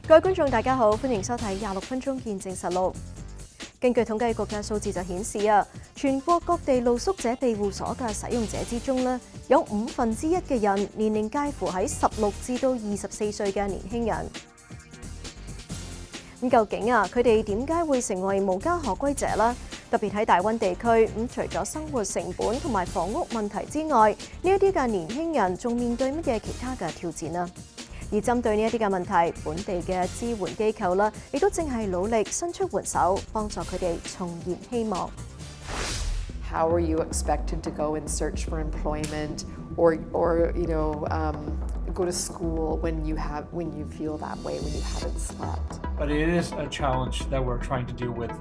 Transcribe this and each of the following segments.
各位觀眾大家好，歡迎收睇26分鐘見證實錄。根據統計局嘅數字就顯示全國各地露宿者庇護所嘅使用者之中有1/5嘅人年齡介乎喺16至到24歲嘅年輕人。咁究竟佢哋點解會成為無家可歸者呢？特別喺大灣地區，除咗生活成本同埋房屋問題之外，呢一啲嘅年輕人仲面對乜嘢其他嘅挑戰呢？而針對呢一啲嘅問題，本地嘅支援機構亦都正係努力伸出援手，幫助佢哋重燃希望。How are you expected to go and search for employment, or go to school when you feel that way, when you haven't slept? But it is a challenge that we're trying to deal with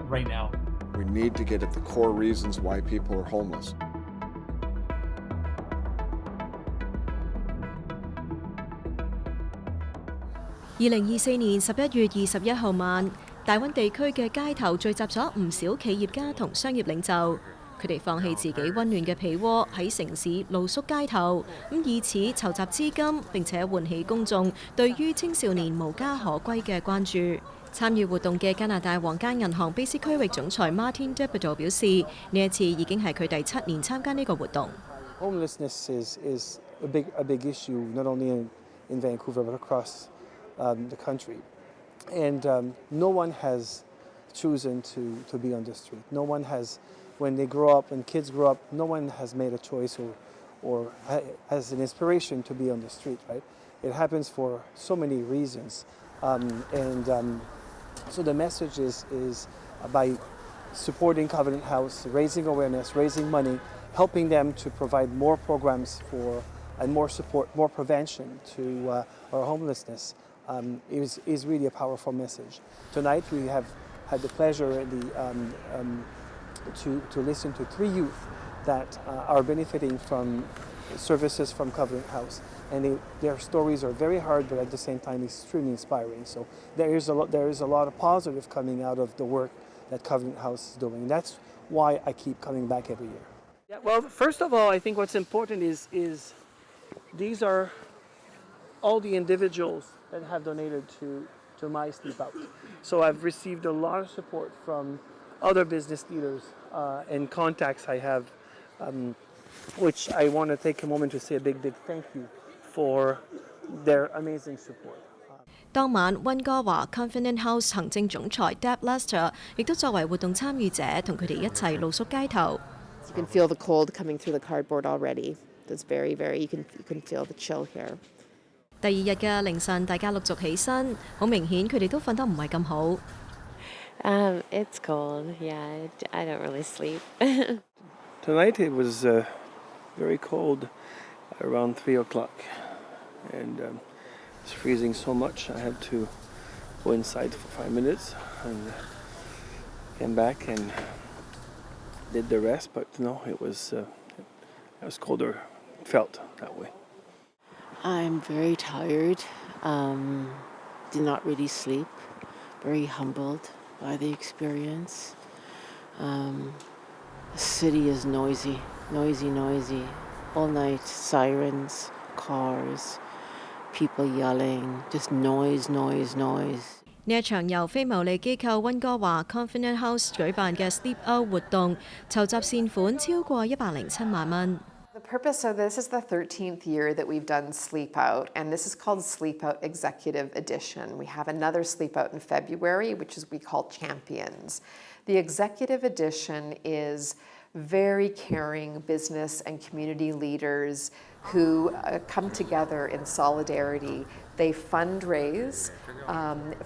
right now. We need to get at the core reasons why people are homeless. 2024年11月21號晚，大灣地區嘅街頭聚集咗唔少企業家同商業領袖，佢哋放棄自己溫暖嘅被窩喺城市露宿街頭，以此籌集資金，並且喚起公眾對於青少年無家可歸嘅關注。參與活動嘅加拿大皇家銀行卑斯區域總裁 Martin Debito 表示，呢一次已經係佢第7年參加呢個活動。Homelessness is a big issue, not only in Vancouver but across the country, and no one has chosen to be on the street. No one has, when they grow up, when kids grow up, no one has made a choice or has an inspiration to be on the street, right? It happens for so many reasons, so the message is by supporting Covenant House, raising awareness, raising money, helping them to provide more programs and more support, more prevention to our homelessness. Is really a powerful message. Tonight we have had the pleasure to listen to 3 youth that are benefiting from services from Covenant House, and their stories are very hard, but at the same time extremely inspiring. So there is a lot of positive coming out of the work that Covenant House is doing. That's why I keep coming back every year. Yeah, well, first of all, I think what's important is these are all the individuals that have donated to my Sleep Out. So I've received a lot of support from other business leaders and contacts I have, which I want to take a moment to say a big thank you for their amazing support. 當晚，溫哥華 Covenant House 行政總裁 Deb Lester 亦都作為活動參與者，同佢哋一齊露宿街頭。You can feel the cold coming through the cardboard already. It's very, you can feel the chill here. 第2日嘅凌晨，大家陸續起身，好明顯佢哋都瞓得唔係咁好。It's cold. Yeah, I don't really sleep. Tonight it was very cold, around 3 o'clock, and it's freezing so much. I had to go inside for 5 minutes and came back and did the rest. But no, it was colder. It felt that way. I'm very tired. Did not really sleep. Very humbled by the experience. The city is noisy. All night, sirens, cars, people yelling, just noise. 呢一場由非牟利機構溫哥華 Covenant House 舉辦嘅 Sleep Out 活動，籌集善款超過107萬蚊。The purpose of this is the 13th year that we've done Sleep Out, and this is called Sleep Out Executive Edition. We have another Sleep Out in February, which we call Champions. The Executive Edition is very caring business and community leaders who come together in solidarity. They fundraise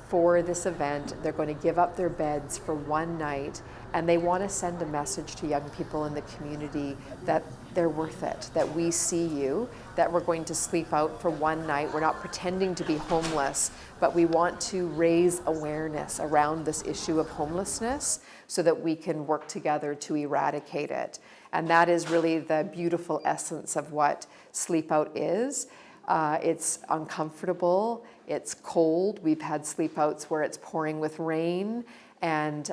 for this event. They're going to give up their beds for one night, and they want to send a message to young people in the community that they're worth it, that we see you, that we're going to sleep out for one night. We're not pretending to be homeless, but we want to raise awareness around this issue of homelessness so that we can work together to eradicate it. And that is really the beautiful essence of what Sleep Out is. It's uncomfortable, it's cold. We've had sleep outs where it's pouring with rain, and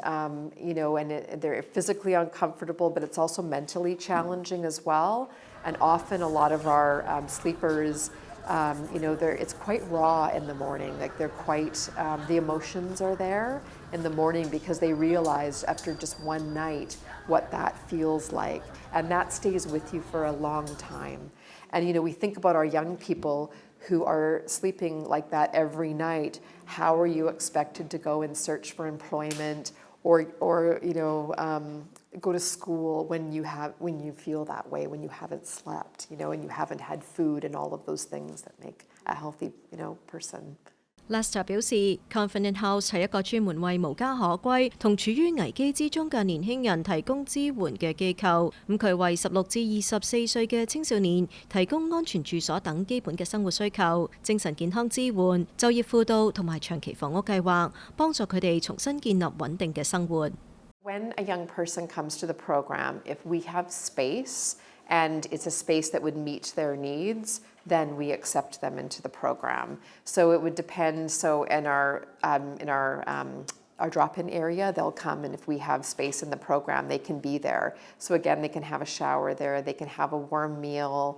they're physically uncomfortable, but it's also mentally challenging as well. And often a lot of our sleepers It's quite raw in the morning. Like they're quite, the emotions are there in the morning because they realize after just one night what that feels like. And that stays with you for a long time. And we think about our young people who are sleeping like that every night. How are you expected to go and search for employment or go to school when you feel that way, when you haven't slept, and you haven't had food and all of those things that make a healthy, person. Lester 表示 ，Confident House 係一個專門為無家可歸同處於危機之中嘅年輕人提供支援嘅機構。佢為16至24歲嘅青少年提供安全住所等基本嘅生活需求、精神健康支援、就業輔導同埋長期房屋計劃，幫助佢哋重新建立穩定嘅生活。When a young person comes to the program, if we have space and it's a space that would meet their needs, then we accept them into the program. So it would depend. So in our drop-in area, they'll come, and if we have space in the program, they can be there. So again, they can have a shower there, they can have a warm meal,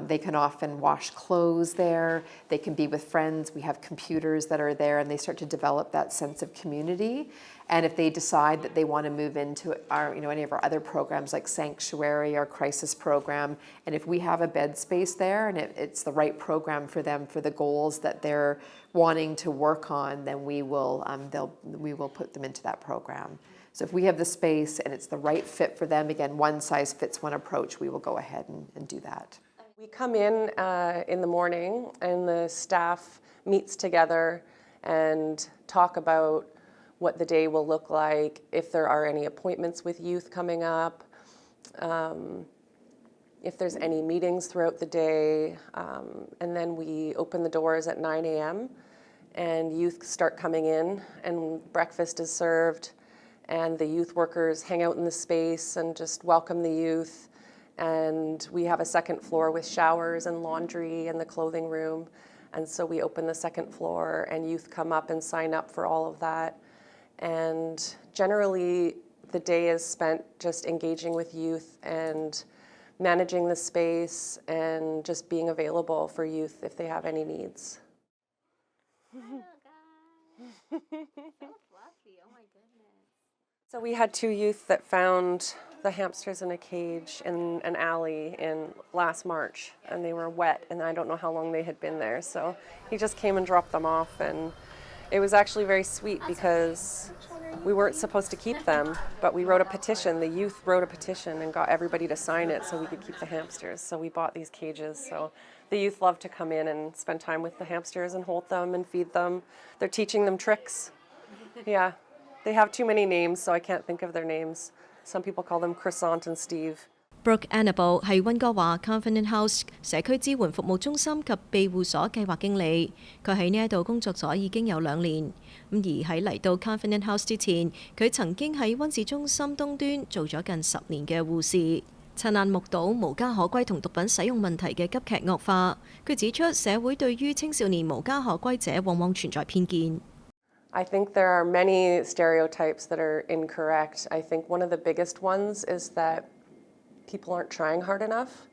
they can often wash clothes there, they can be with friends. We have computers that are there, and they start to develop that sense of community. And if they decide that they want to move into our, any of our other programs like Sanctuary, our crisis program, and if we have a bed space there and it's the right program for them for the goals that they're wanting to work on, then we will put them into that program. So if we have the space and it's the right fit for them, again, one size fits one approach, we will go ahead and do that. We come in the morning and the staff meets together and talk about what the day will look like, if there are any appointments with youth coming up, if there's any meetings throughout the day, and then we open the doors at 9 a.m. and youth start coming in and breakfast is served and the youth workers hang out in the space and just welcome the youth. And we have a second floor with showers and laundry and the clothing room. And so we open the second floor and youth come up and sign up for all of that. And generally, the day is spent just engaging with youth and managing the space and just being available for youth if they have any needs. So we had 2 youth that found the hamsters in a cage in an alley in last March, and they were wet, and I don't know how long they had been there. So he just came and dropped them off, and it was actually very sweet because we weren't supposed to keep them, but we wrote a petition. The youth wrote a petition and got everybody to sign it so we could keep the hamsters. So we bought these cages. So the youth love to come in and spend time with the hamsters and hold them and feed them. They're teaching them tricks. Yeah. They have too many names, so I can't think of their names. Some people call them Croissant and Steve. Brooke Annabelle 係溫哥華 Confident House 社區支援服務中心及庇護所計劃經理。佢喺呢一度工作咗已經有2年。而喺嚟到 Confident House 之前，佢曾經喺溫氏中心東端做咗近10年嘅護士，親眼目睹無家可歸同毒品使用問題嘅急劇惡化。佢指出，社會對於青少年無家可歸者往往存在偏見。I think there are many stereotypes that are incorrect. I think one of the biggest ones is that people aren't trying hard enough.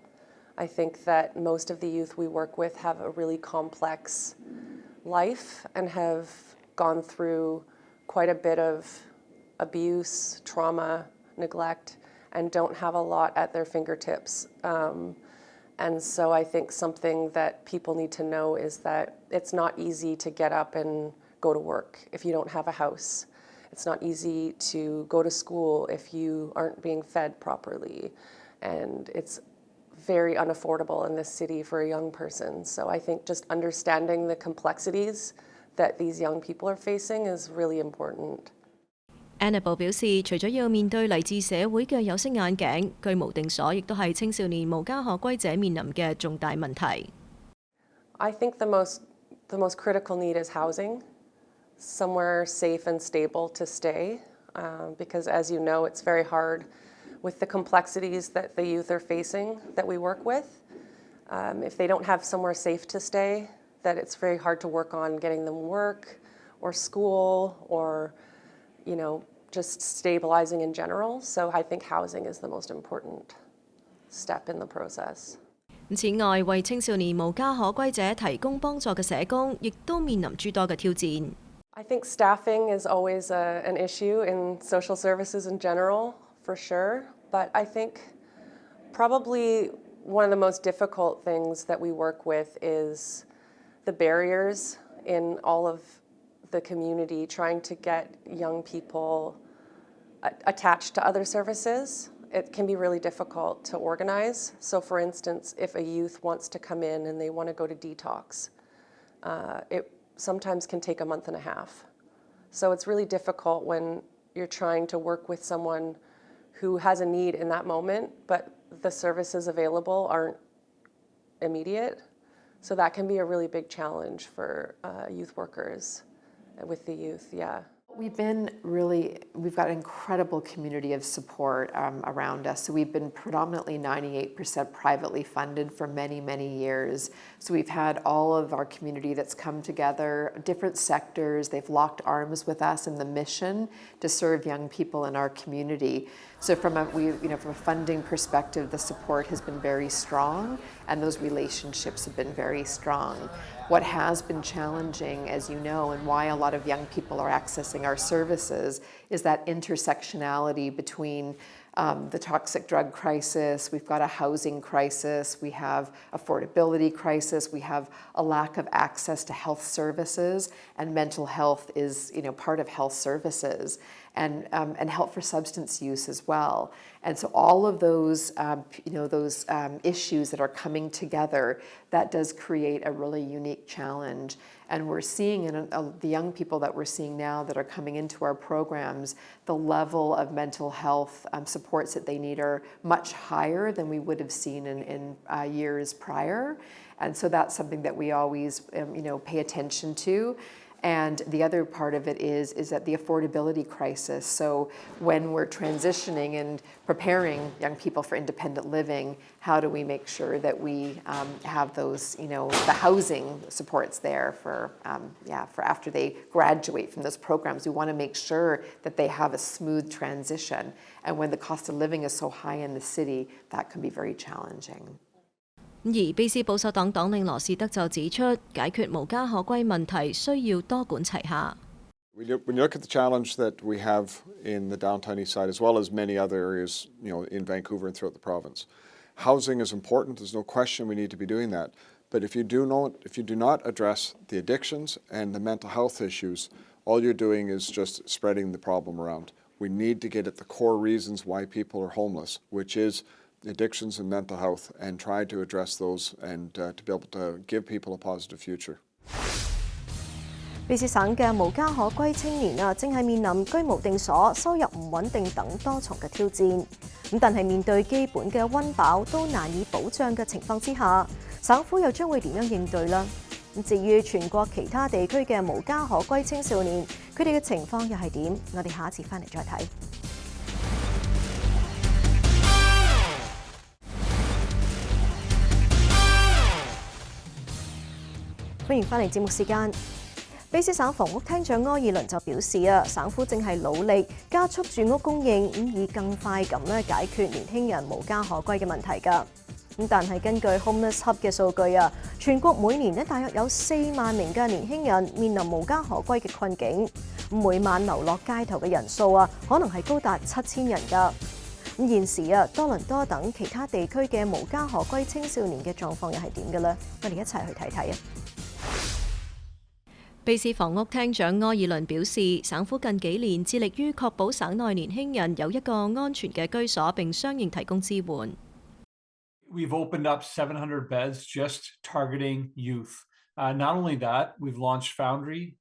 I think that most of the youth we work with have a really complex life and have gone through quite a bit of abuse, trauma, neglect, and don't have a lot at their fingertips. And so I think something that people need to know is that it's not easy to get up and go to work if you don't have a house. It's not easy to go to school if you aren't being fed properly. And it's very unaffordable in this city for a young person. So I think just understanding the complexities that these young people are facing is really important. Annabelle 表示，除咗要面對嚟自社會嘅有色眼鏡，居無定所亦都係青少年無家可歸者面臨嘅重大問題。I think the most critical need is housing, somewhere safe and stable to stay, because as you know, it's very hard with the complexities that the youth are facing that we work with. If they don't have somewhere safe to stay, that it's very hard to work on getting them work or school or, just stabilizing in general. So I think housing is the most important step in the process. 此外，為青少年無家可歸者提供幫助嘅社工，亦都面臨諸多嘅挑戰。I think staffing is always an issue in social services in general, for sure. But I think probably one of the most difficult things that we work with is the barriers in all of the community trying to get young people attached to other services. It can be really difficult to organize. So for instance, if a youth wants to come in and they want to go to detox, it sometimes can take a month and a half. So it's really difficult when you're trying to work with someone who has a need in that moment, but the services available aren't immediate. So that can be a really big challenge for youth workers with the youth, yeah. We've got an incredible community of support around us. So we've been predominantly 98% privately funded for many, many years. So we've had all of our community that's come together, different sectors. They've locked arms with us in the mission to serve young people in our community. So from a funding perspective, the support has been very strong, and those relationships have been very strong. What has been challenging, as you know, and why a lot of young people are accessing our services is that intersectionality between the toxic drug crisis, we've got a housing crisis, we have affordability crisis, we have a lack of access to health services, and mental health is part of health services, and help for substance use as well. And so all of those issues that are coming together, that does create a really unique challenge. And we're seeing in the young people that we're seeing now that are coming into our programs, the level of mental health supports that they need are much higher than we would have seen in years prior. And so that's something that we always pay attention to. And the other part of it is that the affordability crisis. So when we're transitioning and preparing young people for independent living, how do we make sure that we have those, the housing supports there for after they graduate from those programs? We want to make sure that they have a smooth transition. And when the cost of living is so high in the city, that can be very challenging. 而卑斯保守黨黨領羅士德就指出，解決無家可歸問題需要多管齊下。When you look at the challenge that we have in the downtown east side, as well as many other areas, in Vancouver and throughout the province, housing is important. There's no question we need to be doing that. But if you do not address the addictions and the mental health issues, all you're doing is just spreading the problem around. We need to get at the core reasons why people are homeless, which is addictions and mental health, and try to address those and to be able to give people a positive future. 卑斯省嘅無家可歸青年正係面臨居無定所、收入唔穩定等多重嘅挑戰。但係面對基本嘅溫飽都難以保障嘅情況之下，省府又將會點樣應對呢？至於全國其他地區嘅無家可歸青少年，佢哋嘅情況又係點？我哋下一次翻嚟再睇。歡迎翻嚟節目時間。卑斯省房屋廳長柯爾倫就表示省府正係努力加速住屋供應，以更快咁解決年輕人無家可歸嘅問題㗎。但係根據 Homeless Hub 嘅數據全國每年大約有4萬名嘅年輕人面臨無家可歸嘅困境，每晚流落街頭嘅人數可能係高達7000人㗎。現時多倫多等其他地區嘅無家可歸青少年嘅狀況又係點嘅呢？我哋一齊去睇睇。卑斯房屋廳長柯爾倫表示，省府近幾年致力於確保省內年輕人有一個安全嘅居所，並相應提供支援。We've opened up 700 beds just targeting youth. Not only that, we've launched Foundry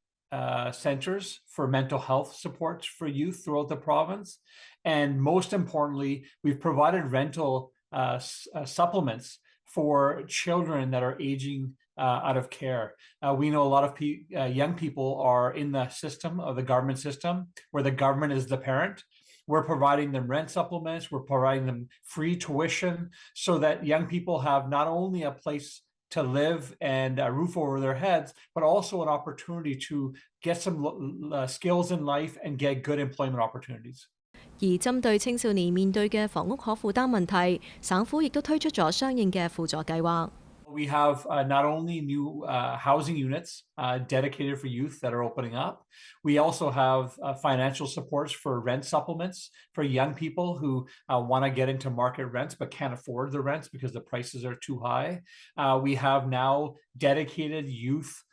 centers for mental health supports for youth throughout the province. And most importantly, we've provided rental supplements for children that are aging out of care. We know a lot of young people are in the system of the government system where the government is the parent. We're providing them rent supplements, we're providing them free tuition so that young people have not only a place to live and a roof over their heads, but also an opportunity to get some skills in life and get good employment opportunities. 而針對青少年面對嘅房屋可負擔問題，省府亦都推出咗相應嘅輔助計劃。We have not only new housing units dedicated for youth that are opening up, we also have financial supports for rent supplements for young people who want to get into market rents but can't afford the rents because the prices are too high. We have now dedicated youth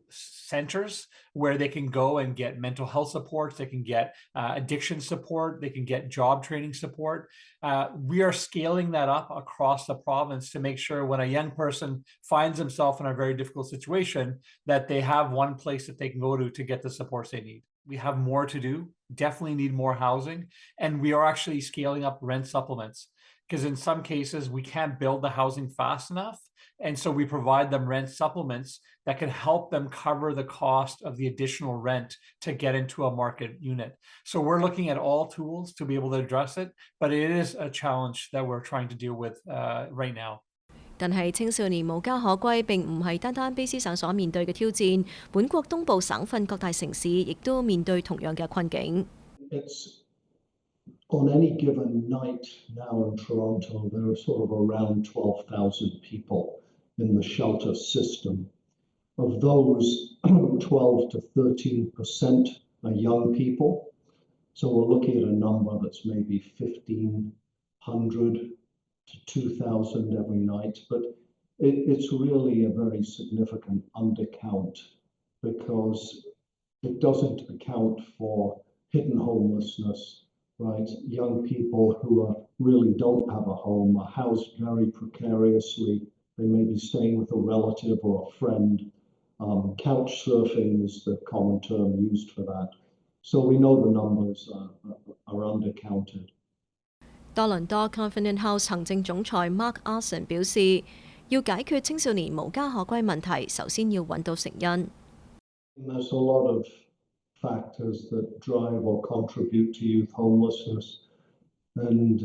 centers where they can go and get mental health supports, they can get addiction support, they can get job training support. We are scaling that up across the province to make sure when a young person finds himself in a very difficult situation that they have one place that they can go to get the supports they need. We have more to do, definitely need more housing, and we are actually scaling up rent supplements because in some cases we can't build the housing fast enough. And so we provide them rent supplements that can help them cover the cost of the additional rent to get into a market unit. So we're looking at all tools to be able to address it, but it is a challenge that we're trying to deal with right now. 但係青少年無家可歸並唔係單單卑詩省所面對嘅挑戰，本國東部省份各大城市亦都面對同樣嘅困境。On any given night now in Toronto, there are sort of around 12,000 people in the shelter system. Of those, 12 to 13% are young people. So we're looking at a number that's maybe 1,500 to 2,000 every night. But it's really a very significant undercount because it doesn't account for hidden homelessness. Right, young people who really don't have a home are housed very precariously. They may be staying with a relative or a friend. Couch surfing is the common term used for that. So we know the numbers are undercounted. 多倫多 Confident House 行政總裁 Mark Arson 表示，要解決青少年無家可歸問題，首先要揾到成因。There's a lot of factors that drive or contribute to youth homelessness. And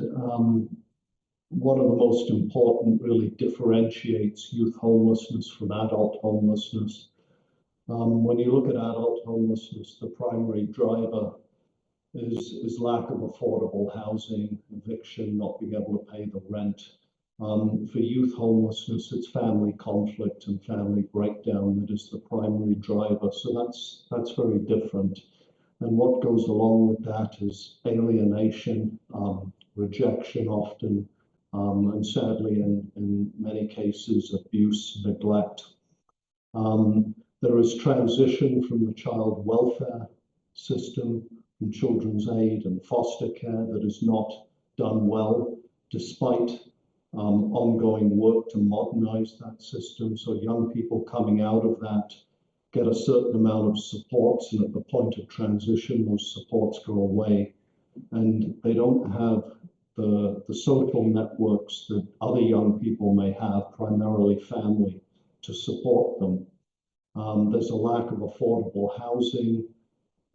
one of the most important really differentiates youth homelessness from adult homelessness. When you look at adult homelessness, the primary driver is lack of affordable housing, eviction, not being able to pay the rent. For youth homelessness, it's family conflict and family breakdown that is the primary driver. So that's very different. And what goes along with that is alienation, rejection often, and sadly in many cases, abuse, neglect. There is transition from the child welfare system, from children's aid and foster care that is not done well, despite ongoing work to modernize that system. So young people coming out of that get a certain amount of supports, and at the point of transition, those supports go away. And they don't have the social networks that other young people may have, primarily family, to support them. There's a lack of affordable housing.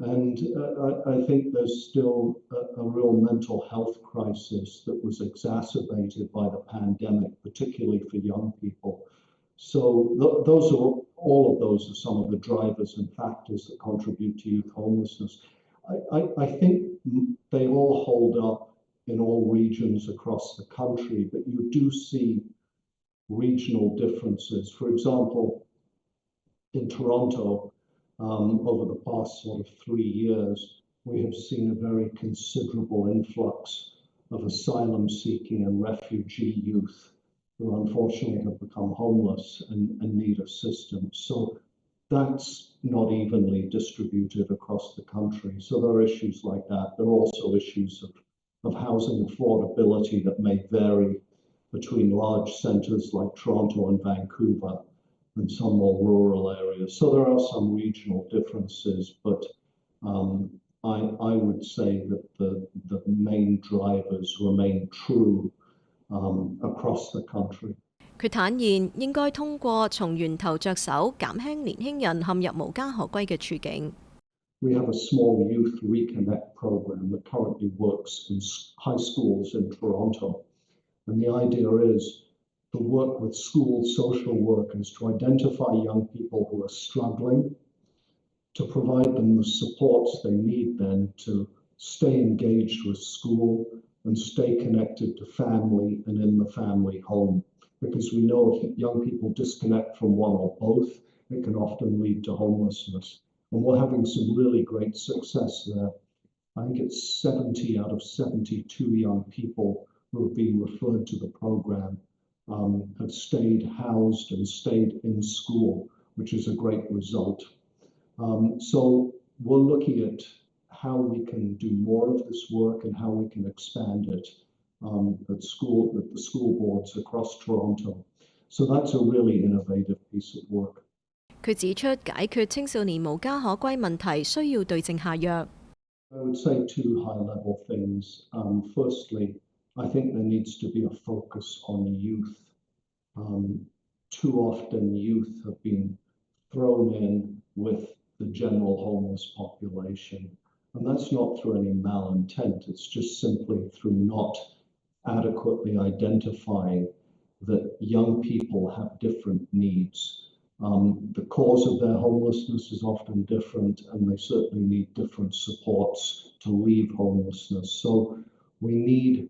And I think there's still a real mental health crisis that was exacerbated by the pandemic, particularly for young people. So all of those are some of the drivers and factors that contribute to youth homelessness. I think they all hold up in all regions across the country, but you do see regional differences. For example, in Toronto, over the past sort of 3 years, we have seen a very considerable influx of asylum-seeking and refugee youth who unfortunately have become homeless and need assistance. So that's not evenly distributed across the country. So there are issues like that. There are also issues of housing affordability that may vary between large centres like Toronto and Vancouver and some more rural areas. So there are some regional differences, but I would say that the main drivers remain true across the country. 佢坦言應該通過從源頭着手，減輕年輕人陷入無家可歸嘅處境。We have a small youth reconnect program that currently works in high schools in Toronto. And the idea is to work with school social workers to identify young people who are struggling, to provide them the supports they need then to stay engaged with school, and stay connected to family and in the family home. Because we know if young people disconnect from one or both, it can often lead to homelessness. And we're having some really great success there. I think it's 70 out of 72 young people who have been referred to the program have stayed housed and stayed in school, which is a great result. So we're looking at how we can do more of this work and how we can expand it at the school boards across Toronto. So that's a really innovative piece of work. 佢指出，解決青少年無家可歸問題需要對症下藥。I would say two high-level things. Firstly, I think there needs to be a focus on youth. Too often youth have been thrown in with the general homeless population. And that's not through any malintent, it's just simply through not adequately identifying that young people have different needs. The cause of their homelessness is often different, and they certainly need different supports to leave homelessness. So we need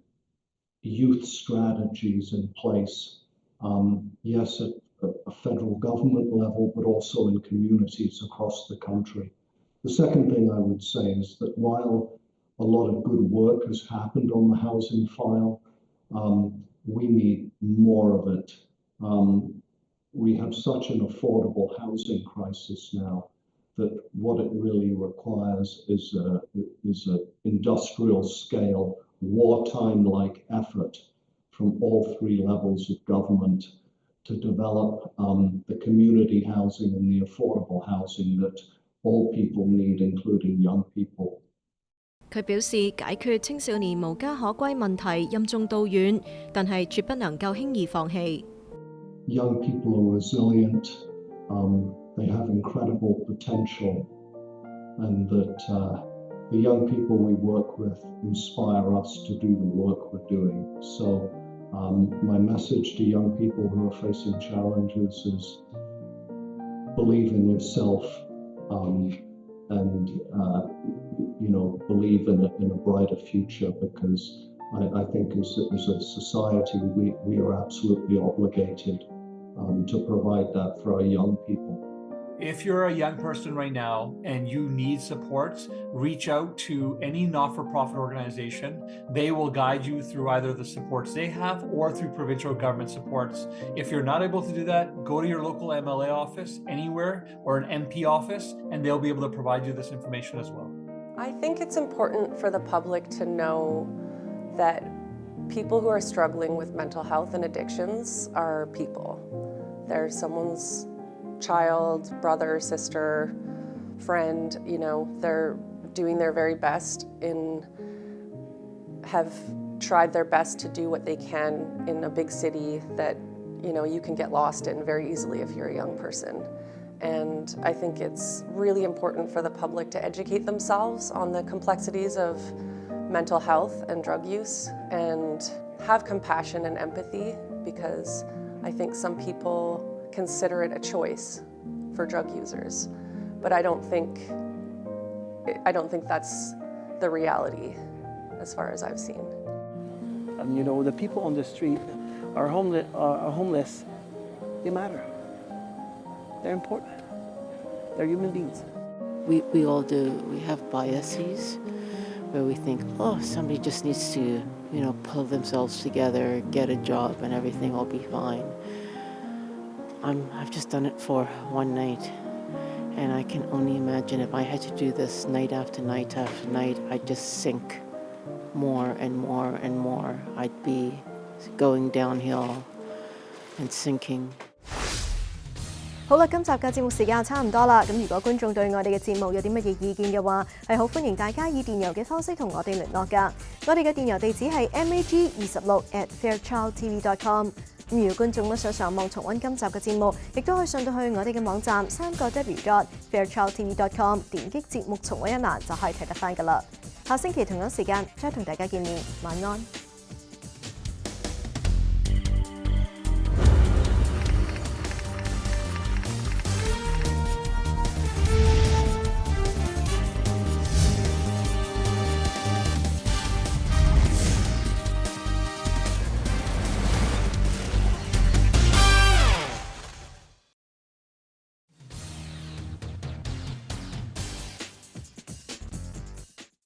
youth strategies in place, yes, at a federal government level, but also in communities across the country. The second thing I would say is that while a lot of good work has happened on the housing file, we need more of it. We have such an affordable housing crisis now that what it really requires is an industrial scale, wartime-like effort from all three levels of government to develop the community housing and the affordable housing that all people need, including young people. 佢表示，解決青少年無家可歸問題任重道遠，但係絕不能夠輕易放棄。Young people are resilient, they have incredible potential, and that the young people we work with inspire us to do the work we're doing. So my message to young people who are facing challenges is believe in yourself and believe in a brighter future, because I think as a society we are absolutely obligated to provide that for our young people. If you're a young person right now and you need supports, reach out to any not-for-profit organization. They will guide you through either the supports they have or through provincial government supports. If you're not able to do that, go to your local MLA office anywhere or an MP office, and they'll be able to provide you this information as well. I think it's important for the public to know that people who are struggling with mental health and addictions are people. They're someone's child, brother, sister, friend, they're doing their very best have tried their best to do what they can in a big city that, you can get lost in very easily if you're a young person. And I think it's really important for the public to educate themselves on the complexities of mental health and drug use and have compassion and empathy, because I think some people consider it a choice for drug users, but I don't think that's the reality as far as I've seen. The people on the street are homeless, they matter. They're important. They're human beings. We all do. We have biases where we think, somebody just needs to, pull themselves together, get a job, and everything will be fine. I've just done it for one night, and I can only imagine if I had to do this night after night after night, I'd just sink more and more and more. I'd be going downhill and sinking. 好啦，今集嘅節目時間差唔多啦。咁如果觀眾對我哋嘅節目有啲乜嘢意見嘅話，係好歡迎大家以電郵嘅方式同我哋聯絡㗎。我哋嘅電郵地址係 mag26@fairchildtv.com。咁如果觀眾都想上網重溫今集嘅節目，亦都可以上到去我哋嘅網站3w.fairchildtv.com， 點擊節目重溫一欄就可以睇得返㗎啦。下星期同樣時間再同大家見面，晚安。